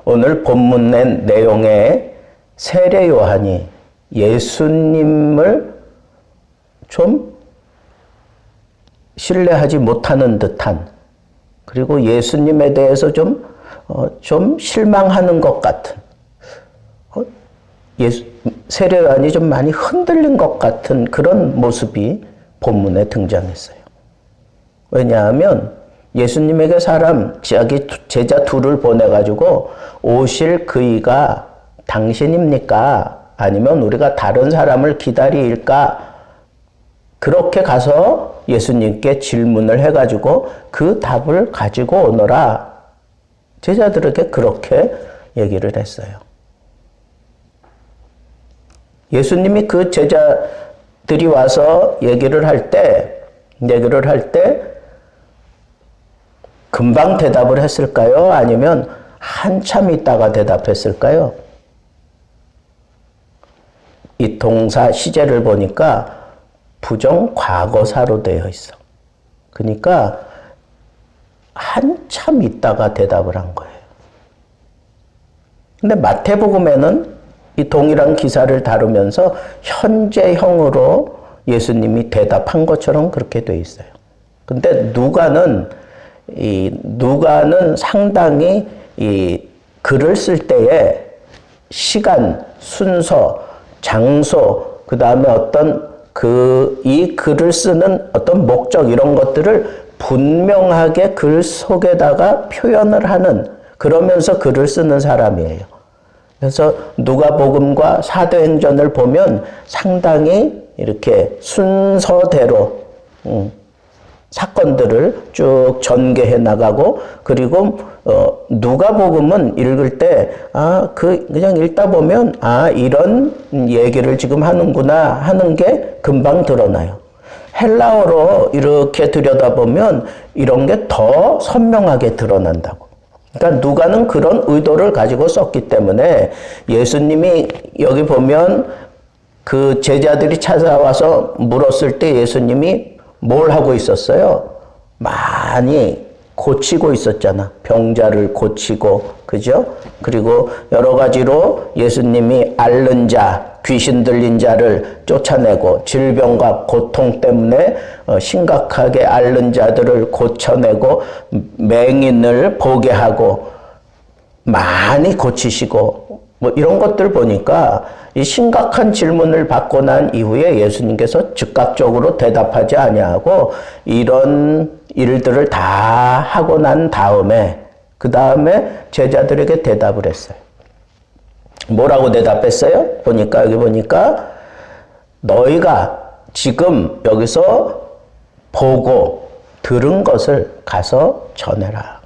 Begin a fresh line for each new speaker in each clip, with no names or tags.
오늘 본문 내용에 세례 요한이 예수님을 좀 신뢰하지 못하는 듯한, 그리고 예수님에 대해서 좀 실망하는 것 같은, 세례 요한이 좀 많이 흔들린 것 같은 그런 모습이 본문에 등장했어요. 왜냐하면 예수님에게 자기 제자 둘을 보내가지고 오실 그이가 당신입니까? 아니면 우리가 다른 사람을 기다릴까? 그렇게 가서 예수님께 질문을 해가지고 그 답을 가지고 오너라. 제자들에게 그렇게 얘기를 했어요. 예수님이 그 제자들이 와서 얘기를 할 때 금방 대답을 했을까요? 아니면 한참 있다가 대답했을까요? 이 동사 시제를 보니까 부정 과거사로 되어 있어. 그러니까 한참 있다가 대답을 한 거예요. 근데 마태복음에는 이 동일한 기사를 다루면서 현재형으로 예수님이 대답한 것처럼 그렇게 돼 있어요. 근데 누가는 상당히 이 글을 쓸 때에 시간, 순서, 장소, 그 다음에 어떤 이 글을 쓰는 어떤 목적, 이런 것들을 분명하게 글 속에다가 표현을 하는, 그러면서 글을 쓰는 사람이에요. 그래서 누가복음과 사도행전을 보면 상당히 이렇게 순서대로 사건들을 쭉 전개해 나가고, 그리고 누가복음은 읽을 때 그냥 읽다 보면 이런 얘기를 지금 하는구나 하는 게 금방 드러나요. 헬라어로 이렇게 들여다보면 이런 게 더 선명하게 드러난다고. 그러니까 누가는 그런 의도를 가지고 썼기 때문에 예수님이 여기 보면 그 제자들이 찾아와서 물었을 때 예수님이 뭘 하고 있었어요? 많이 고치고 있었잖아. 병자를 고치고, 그죠? 그리고 여러 가지로 예수님이 앓는 자, 귀신 들린 자를 쫓아내고, 질병과 고통 때문에 심각하게 앓는 자들을 고쳐내고, 맹인을 보게 하고, 많이 고치시고, 뭐 이런 것들 보니까 이 심각한 질문을 받고 난 이후에 예수님께서 즉각적으로 대답하지 아니하고 이런 일들을 다 하고 난 다음에, 그 다음에 제자들에게 대답을 했어요. 뭐라고 대답했어요? 여기 보니까 너희가 지금 여기서 보고 들은 것을 가서 전해라.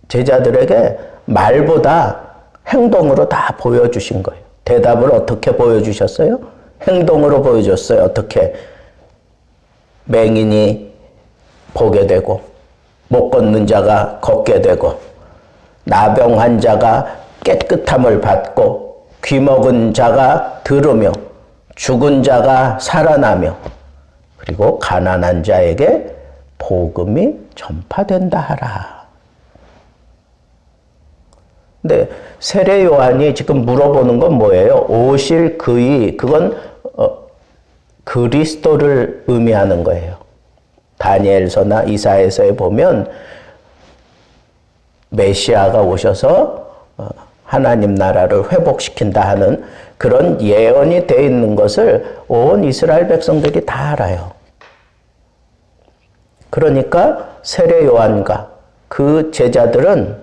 제자들에게 말보다 행동으로 다 보여주신 거예요. 대답을 어떻게 보여주셨어요? 행동으로 보여줬어요. 어떻게? 맹인이 보게 되고, 못 걷는 자가 걷게 되고, 나병 자가 깨끗함을 받고, 귀먹은 자가 들으며, 죽은 자가 살아나며, 그리고 가난한 자에게 복음이 전파된다 하라. 근데 세례 요한이 지금 물어보는 건 뭐예요? 오실 그이, 그건 그리스도를 의미하는 거예요. 다니엘서나 이사야서에 보면 메시아가 오셔서 하나님 나라를 회복시킨다 하는 그런 예언이 되어 있는 것을 온 이스라엘 백성들이 다 알아요. 그러니까 세례 요한과 그 제자들은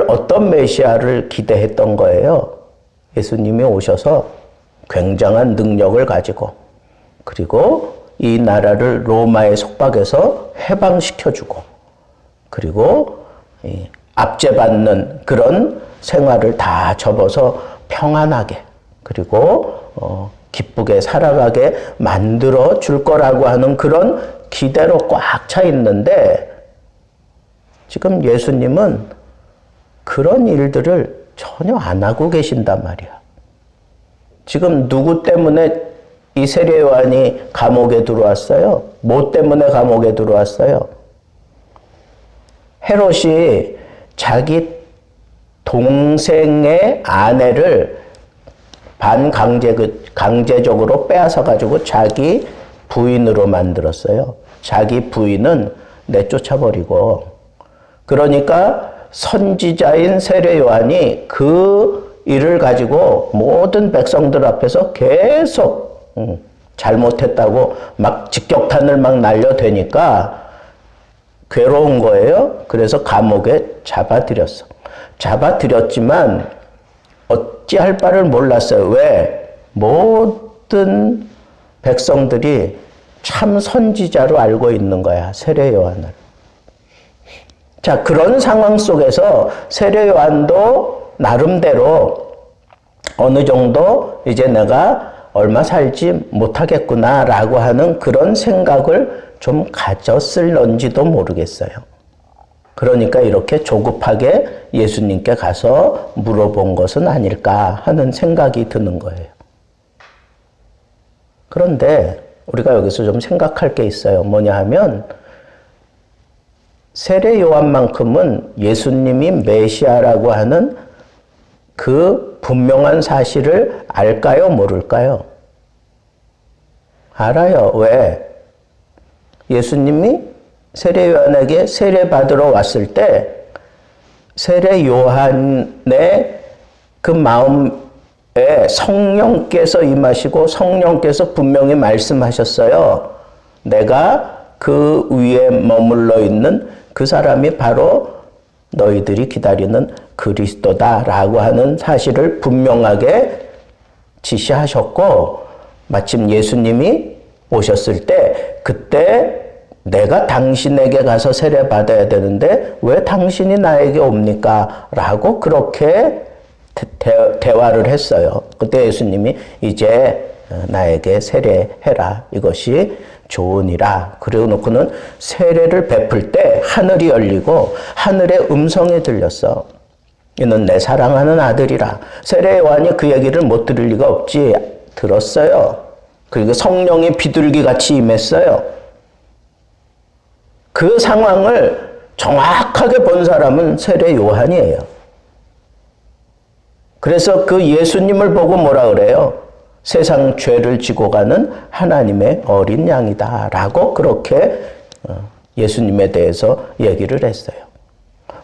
어떤 메시아를 기대했던 거예요. 예수님이 오셔서 굉장한 능력을 가지고, 그리고 이 나라를 로마의 속박에서 해방시켜주고, 그리고 압제받는 그런 생활을 다 접어서 평안하게, 그리고 기쁘게 살아가게 만들어 줄 거라고 하는 그런 기대로 꽉 차 있는데, 지금 예수님은 그런 일들을 전혀 안 하고 계신단 말이야. 지금 누구 때문에 이 세례 요한이 감옥에 들어왔어요? 뭐 때문에 감옥에 들어왔어요? 헤롯이 자기 동생의 아내를 강제적으로 빼앗아가지고 자기 부인으로 만들었어요. 자기 부인은 내쫓아버리고. 그러니까 선지자인 세례 요한이 그 일을 가지고 모든 백성들 앞에서 계속 잘못했다고 막 직격탄을 막 날려대니까 괴로운 거예요. 그래서 감옥에 잡아들였어. 잡아들였지만 어찌할 바를 몰랐어요. 왜? 모든 백성들이 참 선지자로 알고 있는 거야. 세례 요한을. 자, 그런 상황 속에서 세례 요한도 나름대로 어느 정도 이제 내가 얼마 살지 못하겠구나라고 하는 그런 생각을 좀 가졌을런지도 모르겠어요. 그러니까 이렇게 조급하게 예수님께 가서 물어본 것은 아닐까 하는 생각이 드는 거예요. 그런데 우리가 여기서 좀 생각할 게 있어요. 뭐냐 하면 세례 요한만큼은 예수님이 메시아라고 하는 그 분명한 사실을 알까요? 모를까요? 알아요. 왜? 예수님이 세례 요한에게 세례 받으러 왔을 때 세례 요한의 그 마음에 성령께서 임하시고 성령께서 분명히 말씀하셨어요. 내가 그 위에 머물러 있는 그 사람이 바로 너희들이 기다리는 그리스도다라고 하는 사실을 분명하게 지시하셨고, 마침 예수님이 오셨을 때 그때 내가 당신에게 가서 세례 받아야 되는데 왜 당신이 나에게 옵니까? 라고 그렇게 대화를 했어요. 그때 예수님이 이제 나에게 세례해라. 이것이 좋으니라. 그러고 놓고는 세례를 베풀 때 하늘이 열리고 하늘의 음성이 들렸어. 이는 내 사랑하는 아들이라. 세례 요한이 그 얘기를 못 들을 리가 없지. 들었어요. 그리고 성령이 비둘기같이 임했어요. 그 상황을 정확하게 본 사람은 세례 요한이에요. 그래서 그 예수님을 보고 뭐라 그래요? 세상 죄를 지고 가는 하나님의 어린 양이다 라고 그렇게 예수님에 대해서 얘기를 했어요.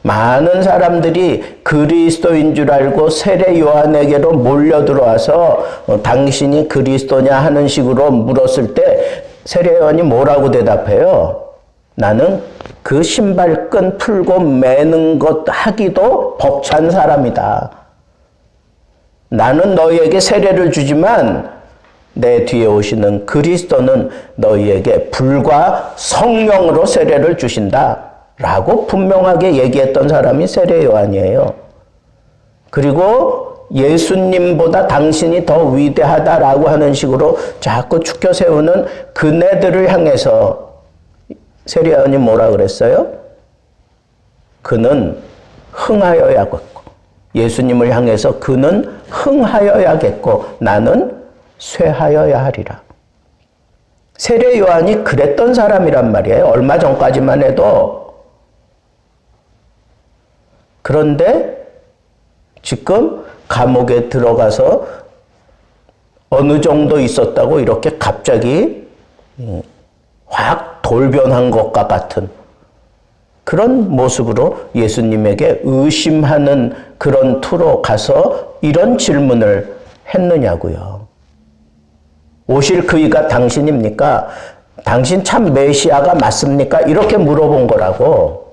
많은 사람들이 그리스도인 줄 알고 세례 요한에게로 몰려들어와서 당신이 그리스도냐 하는 식으로 물었을 때 세례 요한이 뭐라고 대답해요? 나는 그 신발끈 풀고 매는 것 하기도 벅찬 사람이다. 나는 너희에게 세례를 주지만 내 뒤에 오시는 그리스도는 너희에게 불과 성령으로 세례를 주신다. 라고 분명하게 얘기했던 사람이 세례 요한이에요. 그리고 예수님보다 당신이 더 위대하다라고 하는 식으로 자꾸 축켜 세우는 그네들을 향해서 세례 요한이 뭐라 그랬어요? 그는 흥하여야겠고, 예수님을 향해서 그는 흥하여야겠고 나는 쇠하여야 하리라. 세례 요한이 그랬던 사람이란 말이에요. 얼마 전까지만 해도. 그런데 지금 감옥에 들어가서 어느 정도 있었다고 이렇게 갑자기 확 돌변한 것과 같은 그런 모습으로 예수님에게 의심하는 그런 투로 가서 이런 질문을 했느냐고요. 오실 그이가 당신입니까? 당신 참 메시아가 맞습니까? 이렇게 물어본 거라고.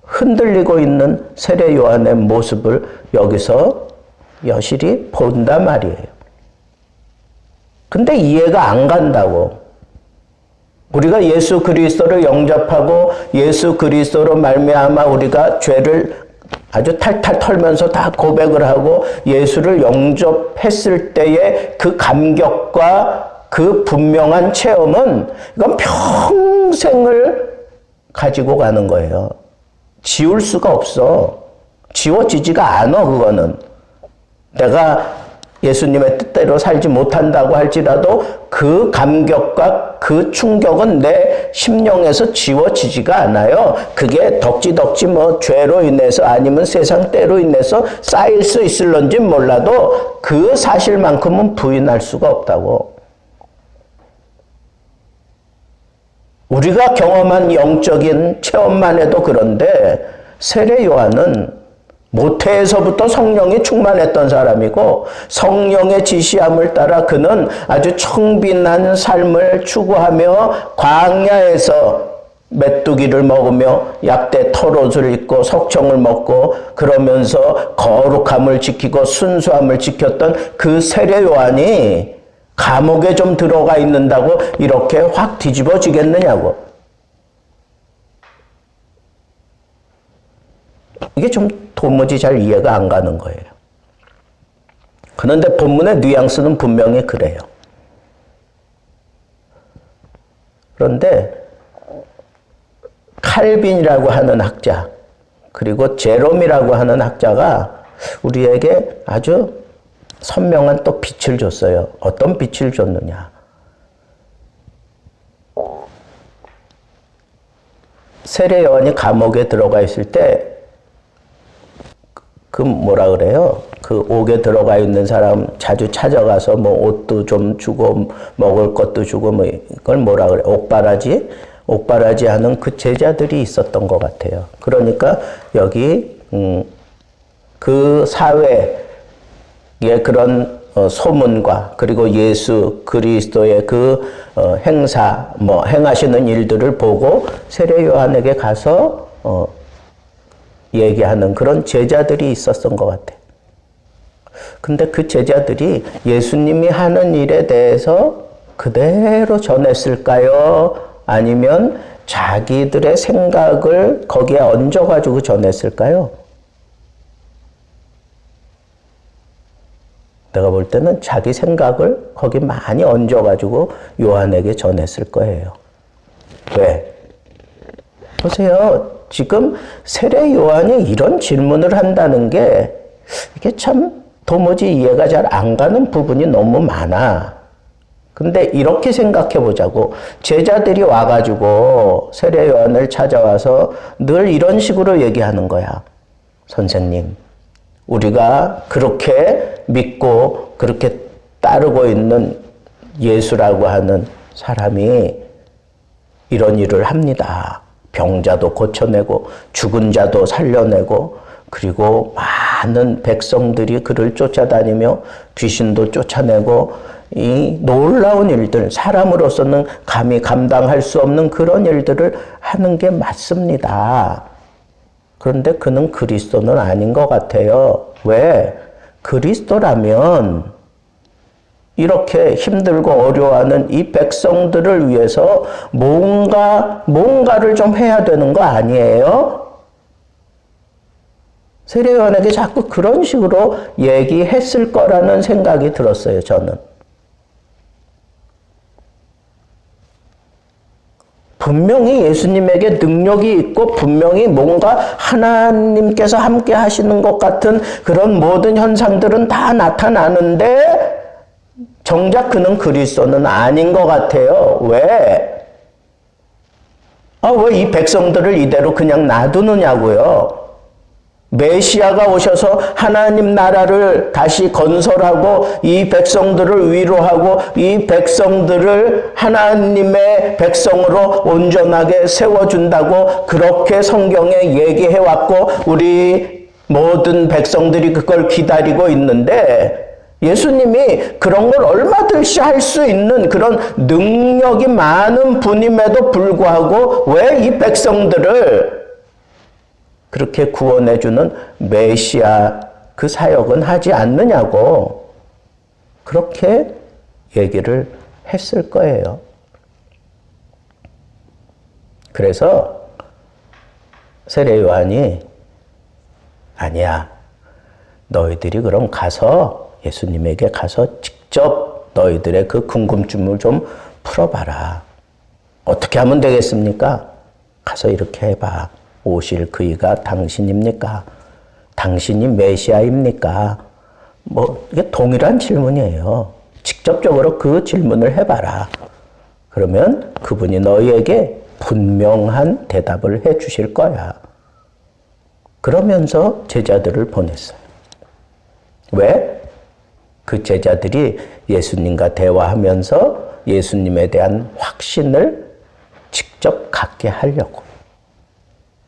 흔들리고 있는 세례 요한의 모습을 여기서 여실히 본단 말이에요. 근데 이해가 안 간다고. 우리가 예수 그리스도를 영접하고 예수 그리스도로 말미암아 우리가 죄를 아주 탈탈 털면서 다 고백을 하고 예수를 영접했을 때의 그 감격과 그 분명한 체험은 이건 평생을 가지고 가는 거예요. 지울 수가 없어. 지워지지가 않아, 그거는. 내가 예수님의 뜻대로 살지 못한다고 할지라도 그 감격과 그 충격은 내 심령에서 지워지지가 않아요. 그게 덕지덕지 뭐 죄로 인해서 아니면 세상 때로 인해서 쌓일 수 있을런지 몰라도 그 사실만큼은 부인할 수가 없다고. 우리가 경험한 영적인 체험만 해도 그런데 세례 요한은 모태에서부터 성령이 충만했던 사람이고 성령의 지시함을 따라 그는 아주 청빈한 삶을 추구하며 광야에서 메뚜기를 먹으며 약대 털옷을 입고 석청을 먹고 그러면서 거룩함을 지키고 순수함을 지켰던 그 세례 요한이 감옥에 좀 들어가 있는다고 이렇게 확 뒤집어지겠느냐고. 이게 좀 도무지 잘 이해가 안 가는 거예요. 그런데 본문의 뉘앙스는 분명히 그래요. 그런데 칼빈이라고 하는 학자 그리고 제롬이라고 하는 학자가 우리에게 아주 선명한 또 빛을 줬어요. 어떤 빛을 줬느냐. 세례 요한이 감옥에 들어가 있을 때 그 뭐라 그래요? 그 옥에 들어가 있는 사람 자주 찾아가서 뭐 옷도 좀 주고 먹을 것도 주고 뭐 이걸 뭐라 그래? 옥바라지 하는 그 제자들이 있었던 것 같아요. 그러니까 여기 그 사회의 그런 소문과 그리고 예수 그리스도의 그 행사 뭐 행하시는 일들을 보고 세례 요한에게 가서 얘기하는 그런 제자들이 있었던 것 같아요. 근데 그 제자들이 예수님이 하는 일에 대해서 그대로 전했을까요? 아니면 자기들의 생각을 거기에 얹어가지고 전했을까요? 내가 볼 때는 자기 생각을 거기 많이 얹어가지고 요한에게 전했을 거예요. 왜? 보세요. 지금 세례 요한이 이런 질문을 한다는 게 이게 참 도무지 이해가 잘 안 가는 부분이 너무 많아. 근데 이렇게 생각해 보자고. 제자들이 와가지고 세례 요한을 찾아와서 늘 이런 식으로 얘기하는 거야. 선생님, 우리가 그렇게 믿고 그렇게 따르고 있는 예수라고 하는 사람이 이런 일을 합니다. 병자도 고쳐내고 죽은 자도 살려내고 그리고 많은 백성들이 그를 쫓아다니며 귀신도 쫓아내고 이 놀라운 일들, 사람으로서는 감히 감당할 수 없는 그런 일들을 하는 게 맞습니다. 그런데 그는 그리스도는 아닌 것 같아요. 왜? 그리스도라면 이렇게 힘들고 어려워하는 이 백성들을 위해서 뭔가를 좀 해야 되는 거 아니에요? 세례 요한에게 자꾸 그런 식으로 얘기했을 거라는 생각이 들었어요, 저는. 분명히 예수님에게 능력이 있고 분명히 뭔가 하나님께서 함께 하시는 것 같은 그런 모든 현상들은 다 나타나는데 정작 그는 그리스도는 아닌 것 같아요. 왜? 왜 이 백성들을 이대로 그냥 놔두느냐고요. 메시아가 오셔서 하나님 나라를 다시 건설하고 이 백성들을 위로하고 이 백성들을 하나님의 백성으로 온전하게 세워준다고 그렇게 성경에 얘기해왔고 우리 모든 백성들이 그걸 기다리고 있는데 예수님이 그런 걸 얼마든지 할 수 있는 그런 능력이 많은 분임에도 불구하고 왜 이 백성들을 그렇게 구원해주는 메시아 그 사역은 하지 않느냐고 그렇게 얘기를 했을 거예요. 그래서 세례 요한이 아니야, 너희들이 그럼 가서 예수님에게 가서 직접 너희들의 그 궁금증을 좀 풀어봐라. 어떻게 하면 되겠습니까? 가서 이렇게 해봐. 오실 그이가 당신입니까? 당신이 메시아입니까? 이게 동일한 질문이에요. 직접적으로 그 질문을 해봐라. 그러면 그분이 너희에게 분명한 대답을 해 주실 거야. 그러면서 제자들을 보냈어요. 왜? 그 제자들이 예수님과 대화하면서 예수님에 대한 확신을 직접 갖게 하려고.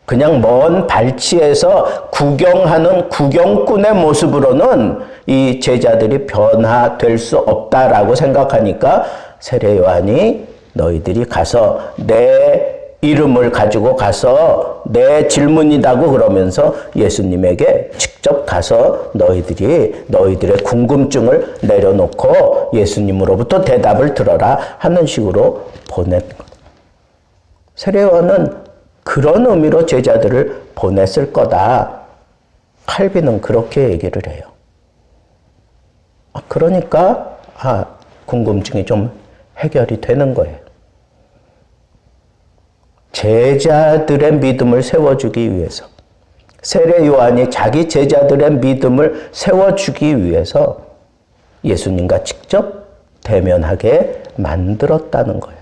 그냥 먼 발치에서 구경하는 구경꾼의 모습으로는 이 제자들이 변화될 수 없다라고 생각하니까 세례 요한이 너희들이 가서 내 이름을 가지고 가서 내 질문이라고 그러면서 예수님에게 직접 가서 너희들의 궁금증을 내려놓고 예수님으로부터 대답을 들어라 하는 식으로 보낸 거예요. 세례 요한은 그런 의미로 제자들을 보냈을 거다. 칼빈은 그렇게 얘기를 해요. 그러니까 궁금증이 좀 해결이 되는 거예요. 제자들의 믿음을 세워주기 위해서, 세례 요한이 자기 제자들의 믿음을 세워주기 위해서 예수님과 직접 대면하게 만들었다는 거예요.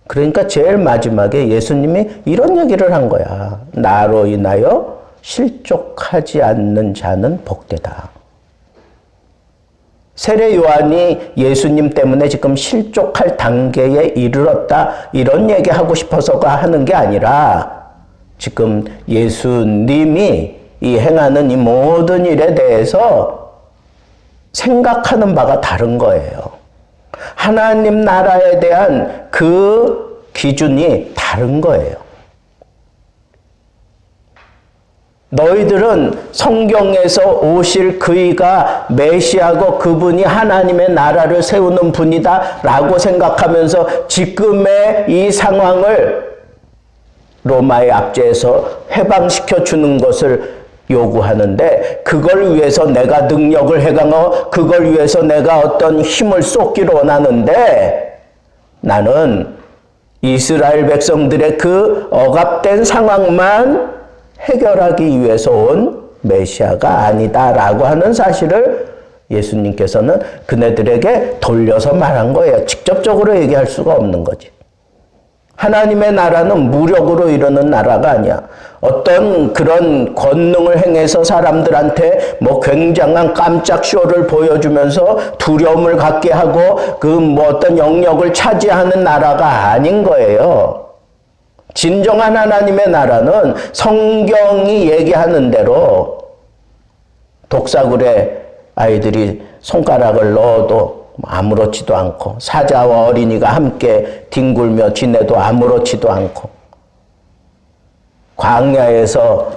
그러니까 제일 마지막에 예수님이 이런 얘기를 한 거야. 나로 인하여 실족하지 않는 자는 복되다. 세례 요한이 예수님 때문에 지금 실족할 단계에 이르렀다, 이런 얘기하고 싶어서가 하는 게 아니라 지금 예수님이 이 행하는 이 모든 일에 대해서 생각하는 바가 다른 거예요. 하나님 나라에 대한 그 기준이 다른 거예요. 너희들은 성경에서 오실 그이가 메시아고 그분이 하나님의 나라를 세우는 분이다 라고 생각하면서 지금의 이 상황을 로마의 압제에서 해방시켜 주는 것을 요구하는데, 그걸 위해서 내가 능력을 해강하고 그걸 위해서 내가 어떤 힘을 쏟기를 원하는데, 나는 이스라엘 백성들의 그 억압된 상황만 해결하기 위해서 온 메시아가 아니다라고 하는 사실을 예수님께서는 그네들에게 돌려서 말한 거예요. 직접적으로 얘기할 수가 없는 거지. 하나님의 나라는 무력으로 이루는 나라가 아니야. 어떤 그런 권능을 행해서 사람들한테 뭐 굉장한 깜짝 쇼를 보여주면서 두려움을 갖게 하고 그 뭐 어떤 영역을 차지하는 나라가 아닌 거예요. 진정한 하나님의 나라는 성경이 얘기하는 대로 독사굴에 아이들이 손가락을 넣어도 아무렇지도 않고, 사자와 어린이가 함께 뒹굴며 지내도 아무렇지도 않고, 광야에서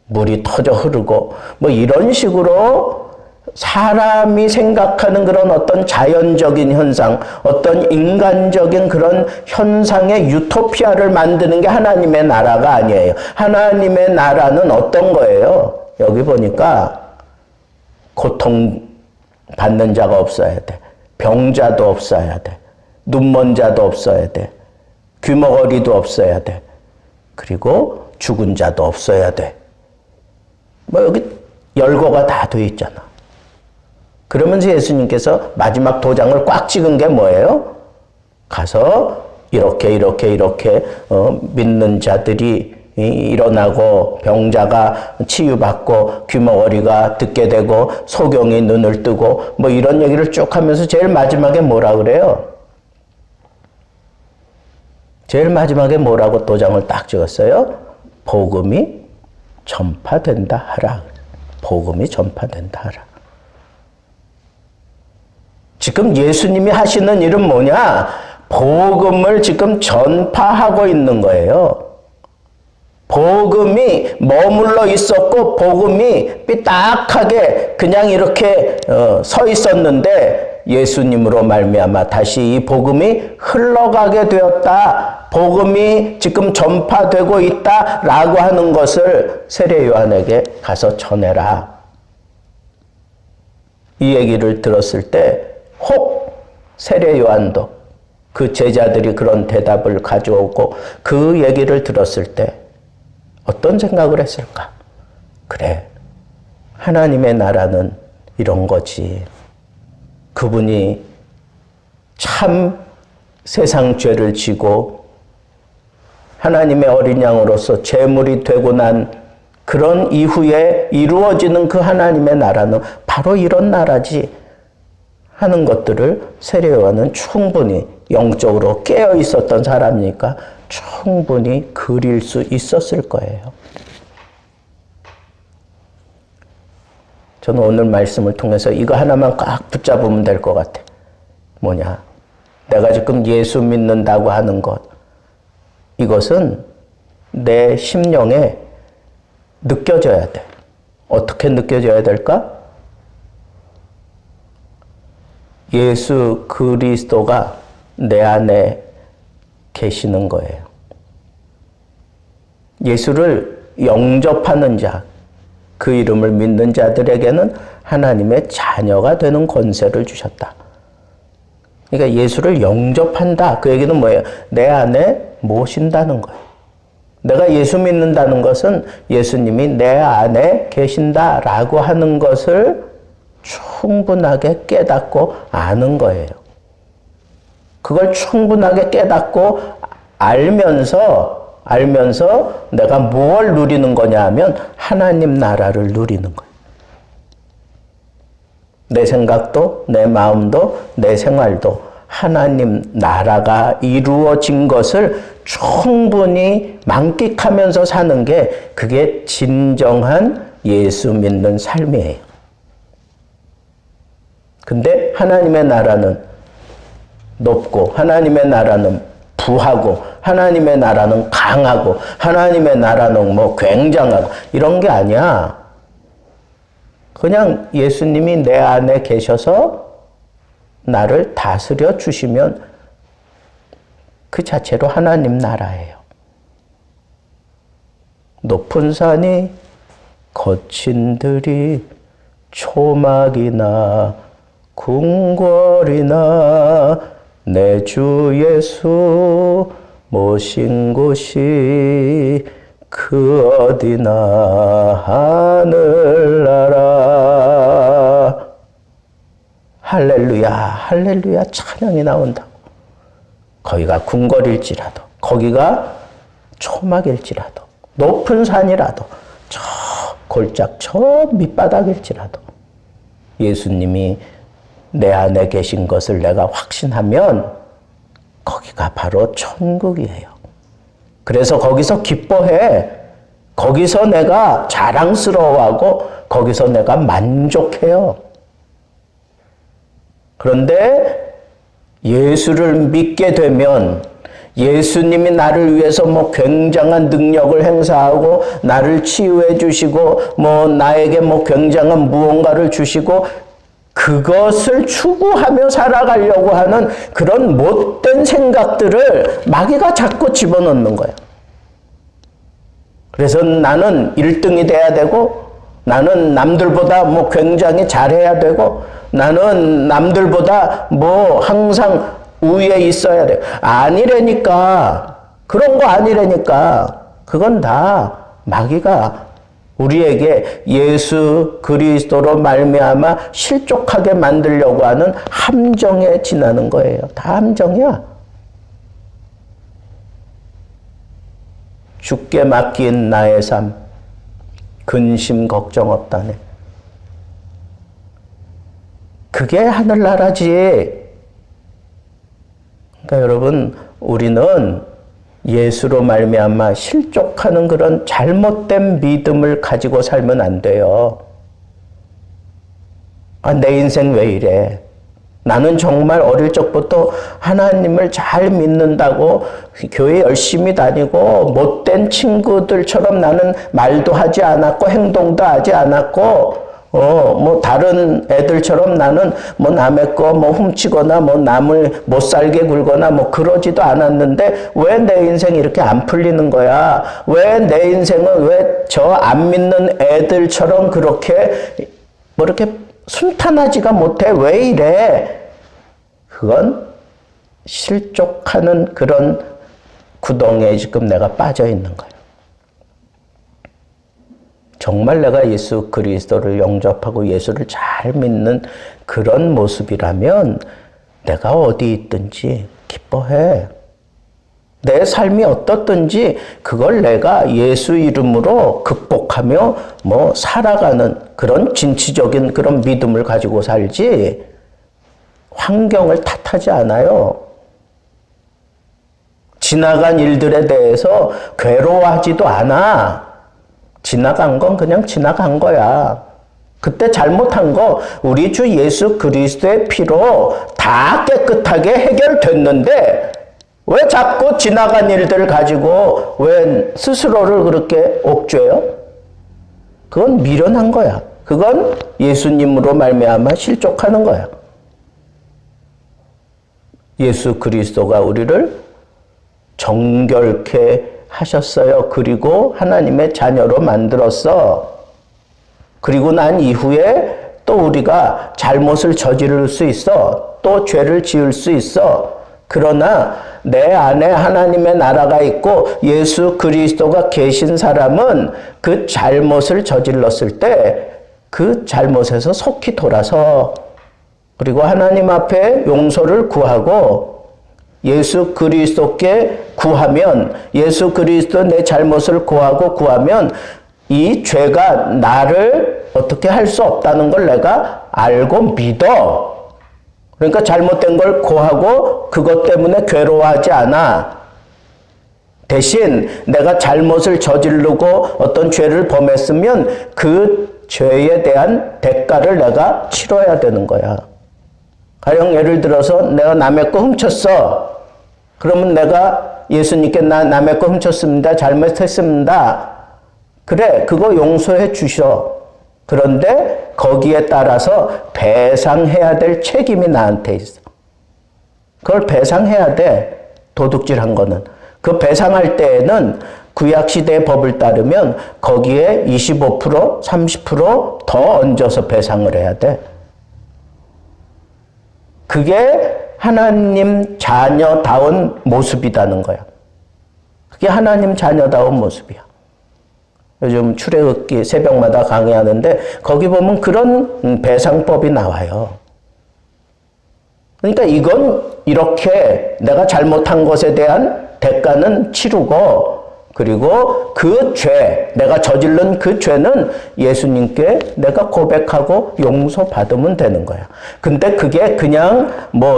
물이 터져 흐르고, 뭐 이런 식으로 사람이 생각하는 그런 어떤 자연적인 현상, 어떤 인간적인 그런 현상의 유토피아를 만드는 게 하나님의 나라가 아니에요. 하나님의 나라는 어떤 거예요? 여기 보니까 고통 받는 자가 없어야 돼. 병자도 없어야 돼. 눈먼 자도 없어야 돼. 귀머거리도 없어야 돼. 그리고 죽은 자도 없어야 돼. 뭐 여기 열거가 다 돼 있잖아. 그러면서 예수님께서 마지막 도장을 꽉 찍은 게 뭐예요? 가서 이렇게 믿는 자들이 일어나고, 병자가 치유받고, 귀머거리가 듣게 되고, 소경이 눈을 뜨고, 뭐 이런 얘기를 쭉 하면서 제일 마지막에 뭐라 그래요? 제일 마지막에 뭐라고 도장을 딱 찍었어요? 복음이 전파된다 하라. 복음이 전파된다 하라. 지금 예수님이 하시는 일은 뭐냐? 복음을 지금 전파하고 있는 거예요. 복음이 머물러 있었고, 복음이 삐딱하게 그냥 이렇게 서 있었는데, 예수님으로 말미암아 다시 이 복음이 흘러가게 되었다. 복음이 지금 전파되고 있다라고 하는 것을 세례 요한에게 가서 전해라. 이 얘기를 들었을 때 혹 세례 요한도 그 제자들이 그런 대답을 가져오고 그 얘기를 들었을 때 어떤 생각을 했을까? 그래, 하나님의 나라는 이런 거지. 그분이 참 세상 죄를 지고 하나님의 어린 양으로서 제물이 되고 난 그런 이후에 이루어지는 그 하나님의 나라는 바로 이런 나라지 하는 것들을 세례 요한은 충분히 영적으로 깨어 있었던 사람이니까 충분히 그릴 수 있었을 거예요. 저는 오늘 말씀을 통해서 이거 하나만 꽉 붙잡으면 될 것 같아. 뭐냐? 내가 지금 예수 믿는다고 하는 것. 이것은 내 심령에 느껴져야 돼. 어떻게 느껴져야 될까? 예수 그리스도가 내 안에 계시는 거예요. 예수를 영접하는 자, 그 이름을 믿는 자들에게는 하나님의 자녀가 되는 권세를 주셨다. 그러니까 예수를 영접한다. 그 얘기는 뭐예요? 내 안에 모신다는 거예요. 내가 예수 믿는다는 것은 예수님이 내 안에 계신다라고 하는 것을 충분하게 깨닫고 아는 거예요. 그걸 충분하게 깨닫고 알면서 내가 뭘 누리는 거냐 하면 하나님 나라를 누리는 거예요. 내 생각도, 내 마음도, 내 생활도 하나님 나라가 이루어진 것을 충분히 만끽하면서 사는 게 그게 진정한 예수 믿는 삶이에요. 근데 하나님의 나라는 높고 하나님의 나라는 부하고 하나님의 나라는 강하고 하나님의 나라는 뭐 굉장하고 이런 게 아니야. 그냥 예수님이 내 안에 계셔서 나를 다스려 주시면 그 자체로 하나님 나라예요. 높은 산이 거친 들이 초막이나 궁궐이나 내 주 예수 모신 곳이 그 어디나 하늘나라. 할렐루야, 할렐루야 찬양이 나온다고. 거기가 궁궐일지라도, 거기가 초막일지라도, 높은 산이라도, 저 골짝 저 밑바닥일지라도 예수님이 내 안에 계신 것을 내가 확신하면 거기가 바로 천국이에요. 그래서 거기서 기뻐해. 거기서 내가 자랑스러워하고 거기서 내가 만족해요. 그런데 예수를 믿게 되면 예수님이 나를 위해서 뭐 굉장한 능력을 행사하고 나를 치유해 주시고 뭐 나에게 뭐 굉장한 무언가를 주시고 그것을 추구하며 살아가려고 하는 그런 못된 생각들을 마귀가 자꾸 집어넣는 거야. 그래서 나는 1등이 돼야 되고 나는 남들보다 뭐 굉장히 잘해야 되고 나는 남들보다 뭐 항상 우위에 있어야 돼. 아니라니까. 그런 거 아니라니까. 그건 다 마귀가 우리에게 예수 그리스도로 말미암아 실족하게 만들려고 하는 함정에 지나는 거예요. 다 함정이야. 주께 맡긴 나의 삶, 근심 걱정 없다네. 그게 하늘나라지. 그러니까 여러분, 우리는 예수로 말미암아 실족하는 그런 잘못된 믿음을 가지고 살면 안 돼요. 아, 내 인생 왜 이래? 나는 정말 어릴 적부터 하나님을 잘 믿는다고 교회 열심히 다니고 못된 친구들처럼 나는 말도 하지 않았고 행동도 하지 않았고 뭐 다른 애들처럼 나는 뭐 남의 거 뭐 훔치거나 뭐 남을 못 살게 굴거나 뭐 그러지도 않았는데 왜 내 인생이 이렇게 안 풀리는 거야? 왜 내 인생은 왜 저 안 믿는 애들처럼 그렇게 뭐 이렇게 순탄하지가 못해? 왜 이래? 그건 실족하는 그런 구덩이에 지금 내가 빠져 있는 거예요. 정말 내가 예수 그리스도를 영접하고 예수를 잘 믿는 그런 모습이라면 내가 어디 있든지 기뻐해. 내 삶이 어떻든지 그걸 내가 예수 이름으로 극복하며 살아가는 그런 진취적인 그런 믿음을 가지고 살지 환경을 탓하지 않아요. 지나간 일들에 대해서 괴로워하지도 않아. 지나간 건 그냥 지나간 거야. 그때 잘못한 거 우리 주 예수 그리스도의 피로 다 깨끗하게 해결됐는데 왜 자꾸 지나간 일들을 가지고 왜 스스로를 그렇게 옥죄요? 그건 미련한 거야. 그건 예수님으로 말미암아 실족하는 거야. 예수 그리스도가 우리를 정결케 하셨어요. 그리고 하나님의 자녀로 만들었어. 그리고 난 이후에 또 우리가 잘못을 저지를 수 있어. 또 죄를 지을 수 있어. 그러나 내 안에 하나님의 나라가 있고 예수 그리스도가 계신 사람은 그 잘못을 저질렀을 때 그 잘못에서 속히 돌아서 그리고 하나님 앞에 용서를 구하고 예수 그리스도께 구하면 예수 그리스도 내 잘못을 구하면 이 죄가 나를 어떻게 할 수 없다는 걸 내가 알고 믿어. 그러니까 잘못된 걸 고하고 그것 때문에 괴로워하지 않아. 대신 내가 잘못을 저지르고 어떤 죄를 범했으면 그 죄에 대한 대가를 내가 치러야 되는 거야. 가령 예를 들어서 내가 남의 거 훔쳤어. 그러면 내가 예수님께 남의 거 훔쳤습니다. 잘못했습니다. 그래, 그거 용서해 주셔. 그런데 거기에 따라서 배상해야 될 책임이 나한테 있어. 그걸 배상해야 돼. 도둑질한 거는. 그 배상할 때에는 구약시대의 법을 따르면 거기에 25%, 30%더 얹어서 배상을 해야 돼. 그게 하나님 자녀다운 모습이라는 거야. 그게 하나님 자녀다운 모습이야. 요즘 출애굽기 새벽마다 강의하는데 거기 보면 그런 배상법이 나와요. 그러니까 이건 이렇게 내가 잘못한 것에 대한 대가는 치르고 그리고 그 죄, 내가 저질른 그 죄는 예수님께 내가 고백하고 용서받으면 되는 거야. 근데 그게 그냥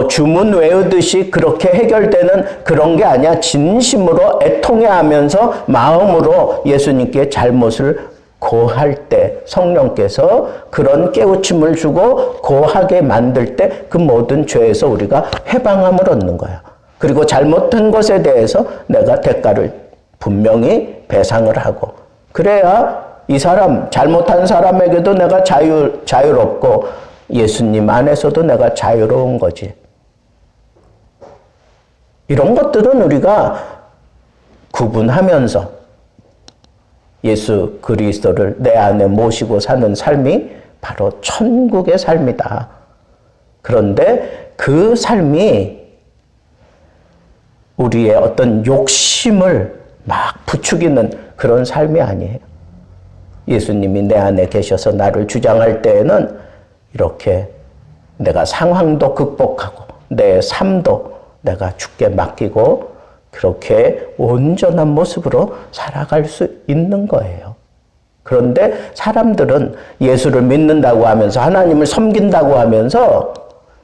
주문 외우듯이 그렇게 해결되는 그런 게 아니야. 진심으로 애통해하면서 마음으로 예수님께 잘못을 고할 때 성령께서 그런 깨우침을 주고 고하게 만들 때 그 모든 죄에서 우리가 해방함을 얻는 거야. 그리고 잘못한 것에 대해서 내가 대가를 분명히 배상을 하고 그래야 이 사람 잘못한 사람에게도 내가 자유롭고 예수님 안에서도 내가 자유로운 거지. 이런 것들은 우리가 구분하면서 예수 그리스도를 내 안에 모시고 사는 삶이 바로 천국의 삶이다. 그런데 그 삶이 우리의 어떤 욕심을 막 부추기는 그런 삶이 아니에요. 예수님이 내 안에 계셔서 나를 주장할 때에는 이렇게 내가 상황도 극복하고 내 삶도 내가 주께 맡기고 그렇게 온전한 모습으로 살아갈 수 있는 거예요. 그런데 사람들은 예수를 믿는다고 하면서 하나님을 섬긴다고 하면서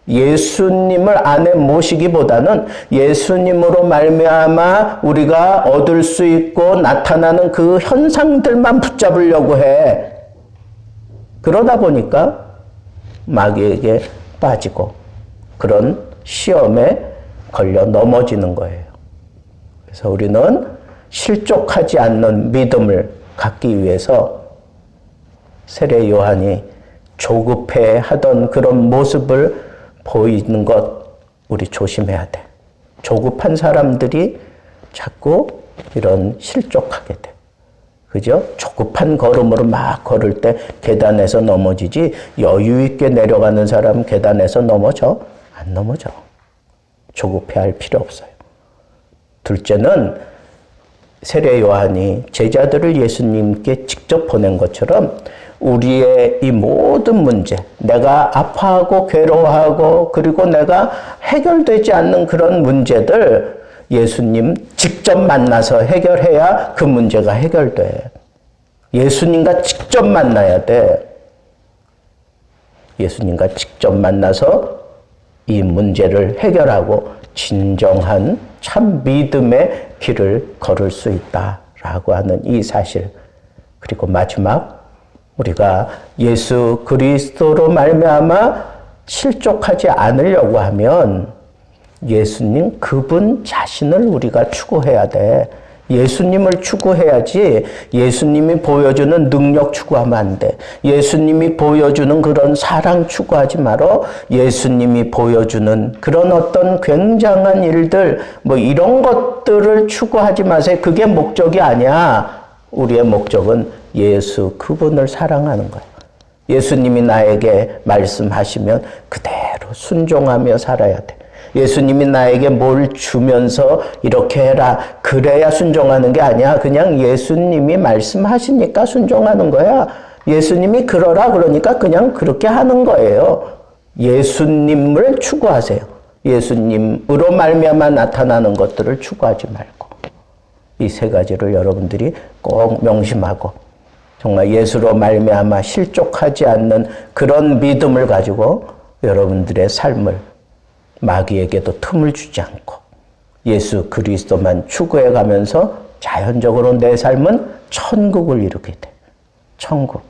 예수님을 안에 모시기보다는 예수님으로 말미암아 우리가 얻을 수 있고 나타나는 그 현상들만 붙잡으려고 해. 그러다 보니까 마귀에게 빠지고 그런 시험에 걸려 넘어지는 거예요. 그래서 우리는 실족하지 않는 믿음을 갖기 위해서 세례 요한이 조급해 하던 그런 모습을 보이는 것 우리 조심해야 돼. 조급한 사람들이 자꾸 이런 실족하게 돼. 그죠? 조급한 걸음으로 막 걸을 때 계단에서 넘어지지 여유 있게 내려가는 사람 계단에서 넘어져? 안 넘어져. 조급해할 필요 없어요. 둘째는 세례 요한이 제자들을 예수님께 직접 보낸 것처럼 우리의 이 모든 문제, 내가 아파하고 괴로워하고 그리고 내가 해결되지 않는 그런 문제들 예수님 직접 만나서 해결해야 그 문제가 해결돼. 예수님과 직접 만나야 돼. 예수님과 직접 만나서 이 문제를 해결하고 진정한 참 믿음의 길을 걸을 수 있다라고 하는 이 사실. 그리고 마지막 우리가 예수 그리스도로 말미암아 실족하지 않으려고 하면 예수님 그분 자신을 우리가 추구해야 돼. 예수님을 추구해야지 예수님이 보여주는 능력 추구하면 안 돼. 예수님이 보여주는 그런 사랑 추구하지 말어. 예수님이 보여주는 그런 어떤 굉장한 일들 뭐 이런 것들을 추구하지 마세요. 그게 목적이 아니야. 우리의 목적은 예수 그분을 사랑하는 거예요. 예수님이 나에게 말씀하시면 그대로 순종하며 살아야 돼. 예수님이 나에게 뭘 주면서 이렇게 해라. 그래야 순종하는 게 아니야. 그냥 예수님이 말씀하시니까 순종하는 거야. 예수님이 그러라 그러니까 그냥 그렇게 하는 거예요. 예수님을 추구하세요. 예수님으로 말미암아 나타나는 것들을 추구하지 말고. 이 세 가지를 여러분들이 꼭 명심하고 정말 예수로 말미암아 실족하지 않는 그런 믿음을 가지고 여러분들의 삶을 마귀에게도 틈을 주지 않고 예수 그리스도만 추구해 가면서 자연적으로 내 삶은 천국을 이루게 돼. 천국.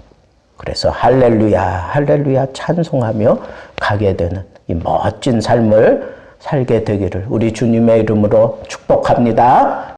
그래서 할렐루야, 할렐루야 찬송하며 가게 되는 이 멋진 삶을 살게 되기를 우리 주님의 이름으로 축복합니다.